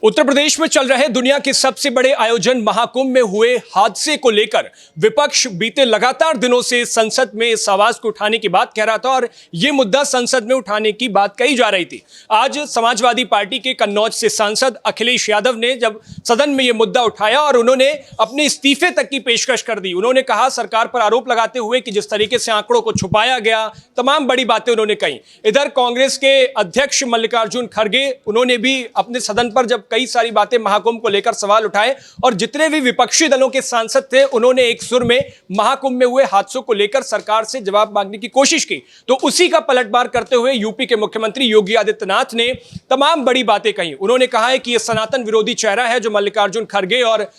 उत्तर प्रदेश में चल रहे दुनिया के सबसे बड़े आयोजन महाकुंभ में हुए हादसे को लेकर विपक्ष बीते लगातार दिनों से संसद में इस आवाज को उठाने की बात कह रहा था और यह मुद्दा संसद में उठाने की बात कही जा रही थी। आज समाजवादी पार्टी के कन्नौज से सांसद अखिलेश यादव ने जब सदन में यह मुद्दा उठाया और उन्होंने अपने इस्तीफे तक की पेशकश कर दी। उन्होंने कहा, सरकार पर आरोप लगाते हुए कि जिस तरीके से आंकड़ों को छुपाया गया, तमाम बड़ी बातें उन्होंने कही। इधर कांग्रेस के अध्यक्ष मल्लिकार्जुन खड़गे, उन्होंने भी अपने सदन पर जब कई सारी बातें महाकुंभ को लेकर सवाल उठाए और जितने भी विपक्षी दलों के सांसद थे उन्होंने एक सुर में महाकुंभ में हुए हादसों को लेकर सरकार से जवाब मांगने की कोशिश की। तो उसी का पलटवार करते हुए यूपी के मुख्यमंत्री योगी आदित्यनाथ ने तमाम बड़ी बातें कही। उन्होंने कहा है कि यह सनातन विरोधी चेहरा है जो मल्लिकार्जुन खड़गे और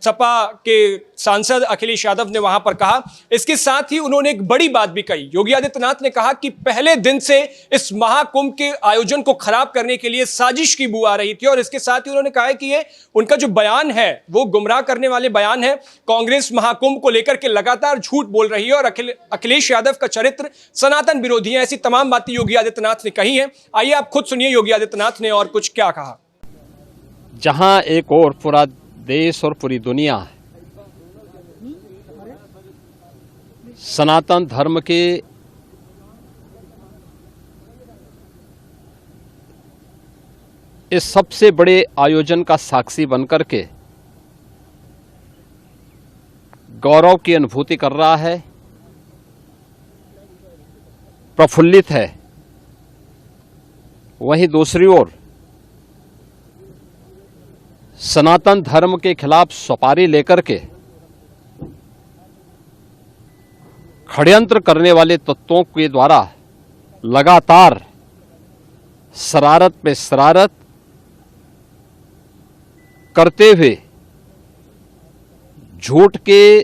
सपा के सांसद अखिलेश यादव ने वहां पर कहा। इसके साथ ही उन्होंने एक बड़ी बात भी कही। योगी आदित्यनाथ ने कहा कि पहले दिन से इस महाकुंभ के आयोजन को खराब करने के लिए साजिश की बू आ रही थी और इसके साथ ही उन्होंने कहा है कि ये उनका जो बयान है वो गुमराह करने वाले बयान है। कांग्रेस महाकुंभ को लेकर के लगातार झूठ बोल रही है और अखिलेश यादव का चरित्र सनातन विरोधी है। ऐसी तमाम बातें योगी आदित्यनाथ ने कही है। आइए आप खुद सुनिए योगी आदित्यनाथ ने और कुछ क्या कहा। जहां एक और पूरा देश और पूरी दुनिया सनातन धर्म के इस सबसे बड़े आयोजन का साक्षी बनकर के गौरव की अनुभूति कर रहा है, प्रफुल्लित है, वहीं दूसरी ओर सनातन धर्म के खिलाफ सपारी लेकर के षड्यंत्र करने वाले तत्वों के द्वारा लगातार शरारत पे शरारत करते हुए झूठ के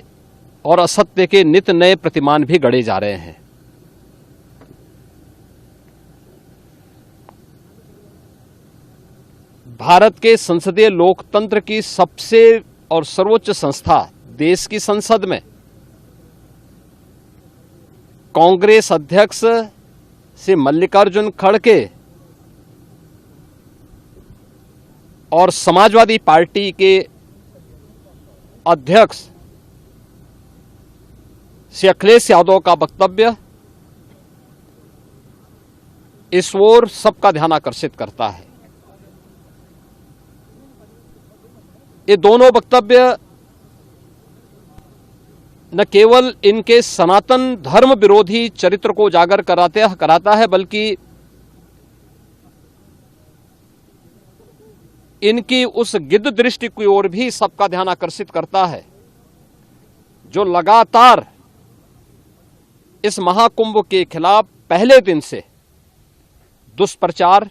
और असत्य के नित नए प्रतिमान भी गढ़े जा रहे हैं। भारत के संसदीय लोकतंत्र की सबसे और सर्वोच्च संस्था देश की संसद में कांग्रेस अध्यक्ष से मल्लिकार्जुन खड़गे और समाजवादी पार्टी के अध्यक्ष श्री अखिलेश यादव का वक्तव्य इस ओर सबका ध्यान आकर्षित करता है। ये दोनों वक्तव्य न केवल इनके सनातन धर्म विरोधी चरित्र को उजागर कराता है बल्कि इनकी उस गिद्ध दृष्टि की ओर भी सबका ध्यान आकर्षित करता है जो लगातार इस महाकुंभ के खिलाफ पहले दिन से दुष्प्रचार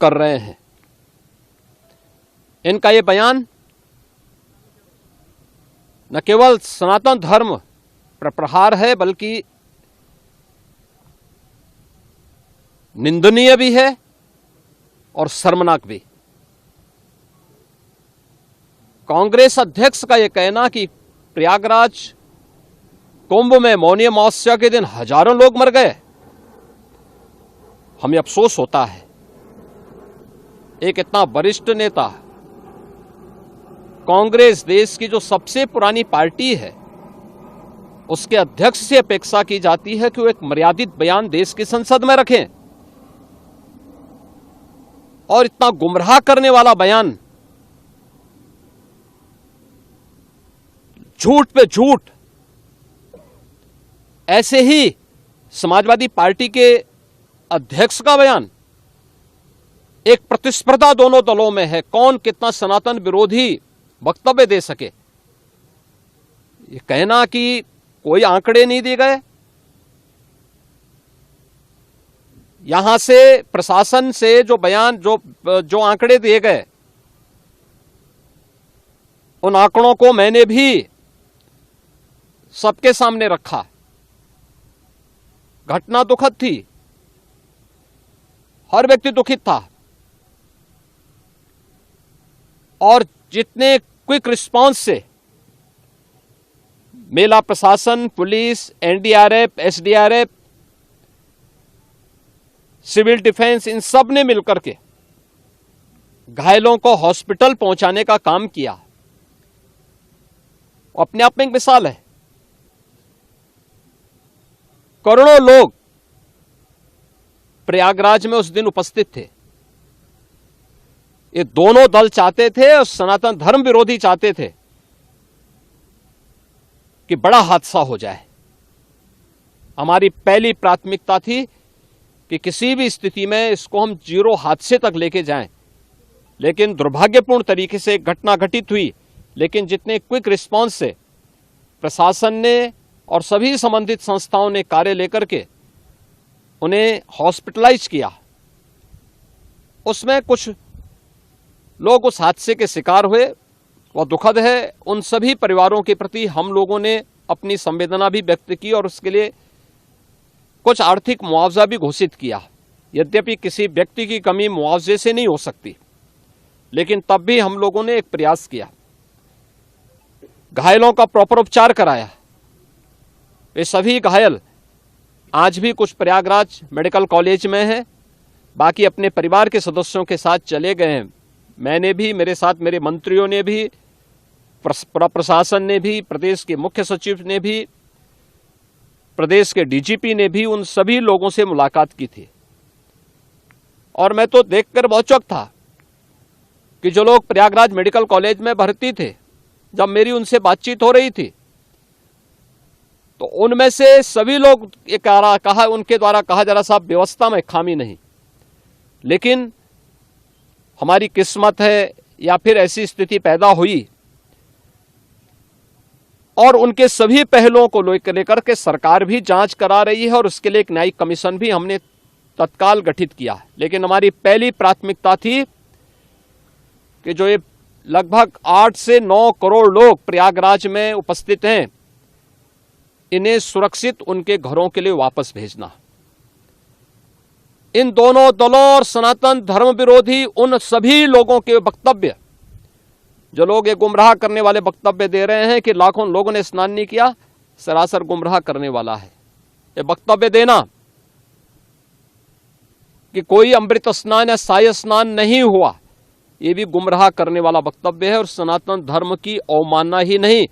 कर रहे हैं। इनका ये बयान न केवल सनातन धर्म पर प्रहार है बल्कि निंदनीय भी है और शर्मनाक भी। कांग्रेस अध्यक्ष का यह कहना कि प्रयागराज कुंभ में मौनी अमावस्या के दिन हजारों लोग मर गए, हमें अफसोस होता है। एक इतना वरिष्ठ नेता, कांग्रेस देश की जो सबसे पुरानी पार्टी है, उसके अध्यक्ष से अपेक्षा की जाती है कि वो एक मर्यादित बयान देश की संसद में रखें और इतना गुमराह करने वाला बयान, झूठ पे झूठ। ऐसे ही समाजवादी पार्टी के अध्यक्ष का बयान, एक प्रतिस्पर्धा दोनों दलों में है, कौन कितना सनातन विरोधी वक्तव्य दे सके। ये कहना कि कोई आंकड़े नहीं दिए गए, यहां से प्रशासन से जो बयान जो आंकड़े दिए गए, उन आंकड़ों को मैंने भी सबके सामने रखा। घटना दुखद थी, हर व्यक्ति दुखित था और जितने क्विक रिस्पांस से मेला प्रशासन, police, NDRF, SDRF, civil defence, इन सब ने मिलकर के घायलों को हॉस्पिटल पहुंचाने का काम किया, अपने आप में एक मिसाल है। करोड़ों लोग प्रयागराज में उस दिन उपस्थित थे। ये दोनों दल चाहते थे और सनातन धर्म विरोधी चाहते थे कि बड़ा हादसा हो जाए। हमारी पहली प्राथमिकता थी कि किसी भी स्थिति में इसको हम जीरो हादसे तक लेके जाएं। लेकिन दुर्भाग्यपूर्ण तरीके से घटना घटित हुई, लेकिन जितने क्विक रिस्पांस से प्रशासन ने और सभी संबंधित संस्थाओं ने कार्य लेकर के उन्हें हॉस्पिटलाइज किया, उसमें कुछ लोग उस हादसे के शिकार हुए, वह दुखद है। उन सभी परिवारों के प्रति हम लोगों ने अपनी संवेदना भी व्यक्त की और उसके लिए कुछ आर्थिक मुआवजा भी घोषित किया। यद्यपि किसी व्यक्ति की कमी मुआवजे से नहीं हो सकती, लेकिन तब भी हम लोगों ने एक प्रयास किया। घायलों का प्रॉपर उपचार कराया। वे सभी घायल आज भी कुछ प्रयागराज मेडिकल कॉलेज में हैं, बाकी अपने परिवार के सदस्यों के साथ चले गए हैं। मैंने भी, मेरे साथ मेरे मंत्रियों ने भी, प्रशासन ने भी, प्रदेश के मुख्य सचिव ने भी, प्रदेश के डीजीपी ने भी उन सभी लोगों से मुलाकात की थी। और मैं तो देखकर बहुत चौंक था कि जो लोग प्रयागराज मेडिकल कॉलेज में भर्ती थे, जब मेरी उनसे बातचीत हो रही थी तो उनमें से सभी लोग ये कहा, उनके द्वारा कहा जा रहा साहब व्यवस्था में खामी नहीं, लेकिन हमारी किस्मत है या फिर ऐसी स्थिति पैदा हुई। और उनके सभी पहलुओं को लेकर के सरकार भी जांच करा रही है और उसके लिए एक न्यायिक कमीशन भी हमने तत्काल गठित किया। लेकिन हमारी पहली प्राथमिकता थी कि जो ये लगभग 8 से 9 करोड़ लोग प्रयागराज में उपस्थित हैं, इन्हें सुरक्षित उनके घरों के लिए वापस भेजना। इन दोनों दलों और सनातन धर्म विरोधी उन सभी लोगों के वक्तव्य, जो लोग ये गुमराह करने वाले वक्तव्य दे रहे हैं कि लाखों लोगों ने स्नान नहीं किया, सरासर गुमराह करने वाला है। ये वक्तव्य देना कि कोई अमृत स्नान या साय स्नान नहीं हुआ, ये भी गुमराह करने वाला वक्तव्य है और सनातन धर्म की अवमानना ही नहीं,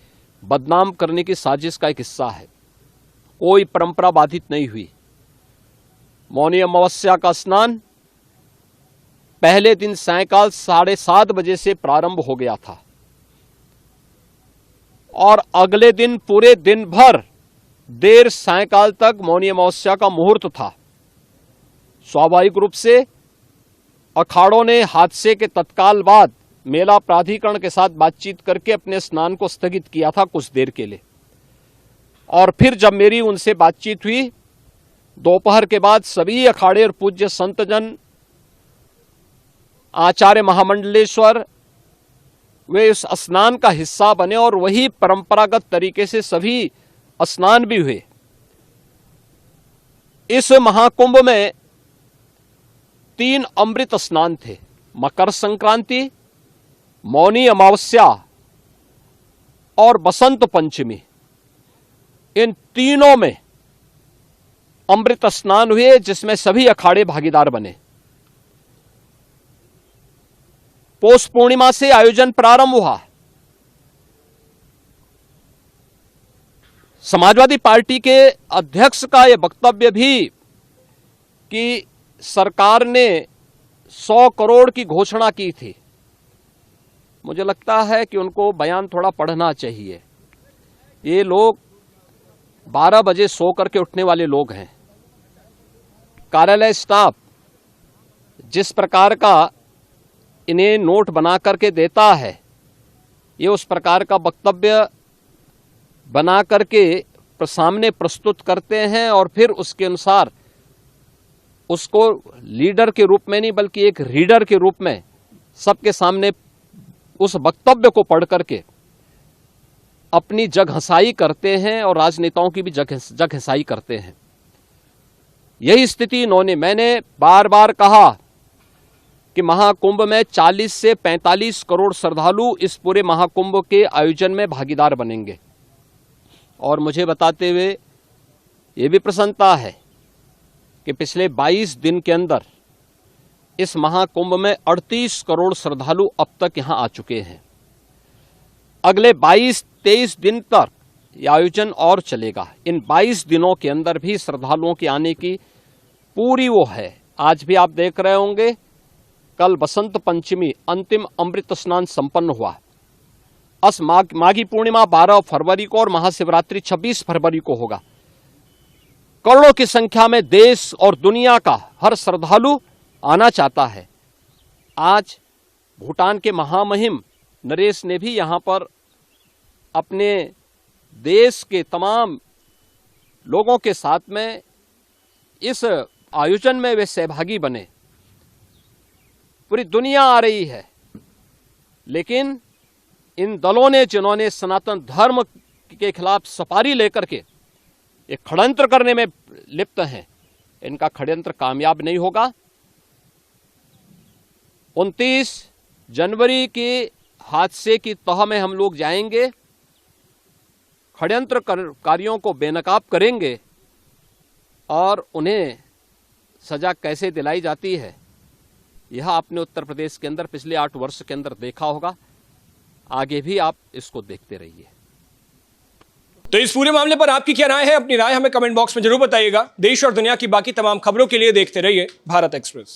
बदनाम करने की साजिश का एक हिस्सा है। कोई परंपरा बाधित नहीं हुई। मौनी अमावस्या का स्नान पहले दिन सायंकाल 7:30 बजे से प्रारंभ हो गया था और अगले दिन पूरे दिन भर देर सायंकाल तक मौनी अमावस्या का मुहूर्त था। स्वाभाविक रूप से अखाड़ों ने हादसे के तत्काल बाद मेला प्राधिकरण के साथ बातचीत करके अपने स्नान को स्थगित किया था कुछ देर के लिए। और फिर जब मेरी उनसे बातचीत हुई दोपहर के बाद, सभी अखाड़े और पूज्य संतजन, आचार्य महामंडलेश्वर, वे इस स्नान का हिस्सा बने और वही परंपरागत तरीके से सभी स्नान भी हुए। इस महाकुंभ में 3 अमृत स्नान थे, मकर संक्रांति, मौनी अमावस्या और बसंत पंचमी। इन तीनों में अमृत स्नान हुए जिसमें सभी अखाड़े भागीदार बने। पौष पूर्णिमा से आयोजन प्रारंभ हुआ। समाजवादी पार्टी के अध्यक्ष का यह वक्तव्य भी कि सरकार ने 100 करोड़ की घोषणा की थी, मुझे लगता है कि उनको बयान थोड़ा पढ़ना चाहिए। ये लोग 12 बजे सो करके उठने वाले लोग हैं। कार्यालय स्टाफ जिस प्रकार का इन्हें नोट बना करके देता है, ये उस प्रकार का वक्तव्य बना करके सामने प्रस्तुत करते हैं और फिर उसके अनुसार उसको लीडर के रूप में नहीं बल्कि एक रीडर के रूप में सबके सामने उस वक्तव्य को पढ़ करके अपनी जगहंसाई करते हैं और राजनेताओं की भी जगहंसाई करते हैं। यही स्थिति इन्होंने, मैंने बार बार कहा कि महाकुंभ में 40 से 45 करोड़ श्रद्धालु इस पूरे महाकुंभ के आयोजन में भागीदार बनेंगे। और मुझे बताते हुए ये भी प्रसन्नता है कि पिछले 22 दिन के अंदर इस महाकुंभ में 38 करोड़ श्रद्धालु अब तक यहां आ चुके हैं। अगले 22-23 दिन तक ये आयोजन और चलेगा। इन 22 दिनों के अंदर भी श्रद्धालुओं के आने की पूरी वो है। आज भी आप देख रहे होंगे, कल बसंत पंचमी अंतिम अमृत स्नान संपन्न हुआ। माघी पूर्णिमा 12 फरवरी को और महाशिवरात्रि 26 फरवरी को होगा। करोड़ों की संख्या में देश और दुनिया का हर श्रद्धालु आना चाहता है। आज भूटान के महामहिम नरेश ने भी यहां पर अपने देश के तमाम लोगों के साथ में इस आयोजन में वे सहभागी बने। पूरी दुनिया आ रही है, लेकिन इन दलों ने जिन्होंने सनातन धर्म के खिलाफ सफारी लेकर के एक षड्यंत्र करने में लिप्त हैं, इनका षड्यंत्र कामयाब नहीं होगा। 29 जनवरी के हादसे की तह में हम लोग जाएंगे, षड्यंत्रकारियों को बेनकाब करेंगे और उन्हें सजा कैसे दिलाई जाती है यह आपने उत्तर प्रदेश के अंदर पिछले 8 वर्ष के अंदर देखा होगा। आगे भी आप इसको देखते रहिए। तो इस पूरे मामले पर आपकी क्या राय है? अपनी राय हमें कमेंट बॉक्स में जरूर बताइएगा। देश और दुनिया की बाकी तमाम खबरों के लिए देखते रहिए भारत एक्सप्रेस।